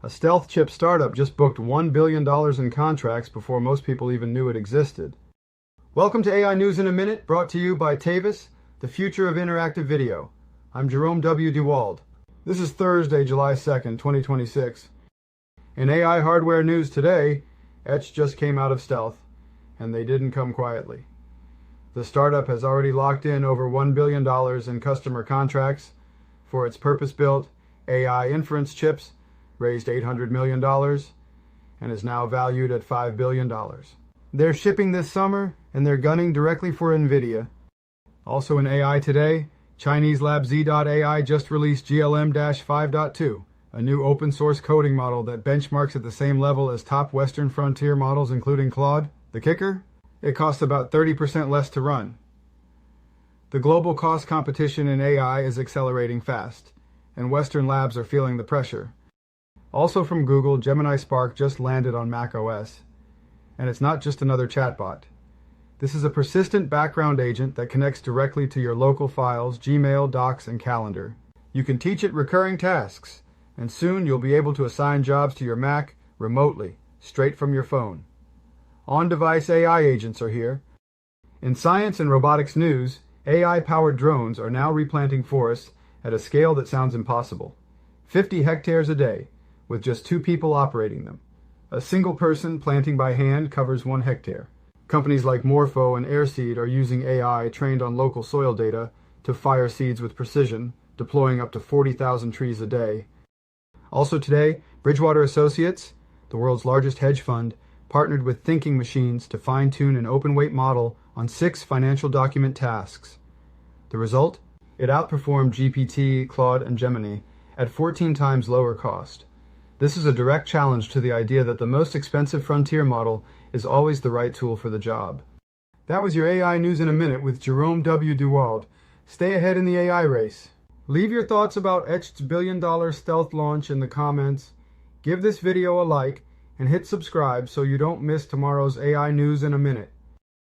A stealth chip startup just booked $1 billion in contracts before most people even knew it existed. Welcome to AI News in a Minute, brought to you by Tavis, the future of interactive video. I'm Jerome W. DeWald. This is Thursday, July 2nd, 2026. In AI hardware news today, Etch just came out of stealth, and they didn't come quietly. The startup has already locked in over $1 billion in customer contracts for its purpose-built AI inference chips, raised $800 million, and is now valued at $5 billion. They're shipping this summer, and they're gunning directly for NVIDIA. Also in AI today, Chinese lab Z.ai just released GLM-5.2, a new open-source coding model that benchmarks at the same level as top Western frontier models, including Claude. The kicker? It costs about 30% less to run. The global cost competition in AI is accelerating fast, and Western labs are feeling the pressure. Also from Google, Gemini Spark just landed on macOS, and it's not just another chatbot. This is a persistent background agent that connects directly to your local files, Gmail, Docs, and Calendar. You can teach it recurring tasks, and soon you'll be able to assign jobs to your Mac remotely, straight from your phone. On-device AI agents are here. In science and robotics news, AI-powered drones are now replanting forests at a scale that sounds impossible. 50 hectares a day, with just 2 people operating them. A single person planting by hand covers 1 hectare. Companies like Morpho and Airseed are using AI trained on local soil data to fire seeds with precision, deploying up to 40,000 trees a day. Also today, Bridgewater Associates, the world's largest hedge fund, partnered with thinking machines to fine-tune an open-weight model on 6 financial document tasks. The result? It outperformed GPT, Claude, and Gemini at 14 times lower cost. This is a direct challenge to the idea that the most expensive frontier model is always the right tool for the job. That was your AI News in a Minute with Jerome W. DeWald. Stay ahead in the AI race. Leave your thoughts about Etch's billion-dollar stealth launch in the comments. Give this video a like and hit subscribe so you don't miss tomorrow's AI News in a Minute.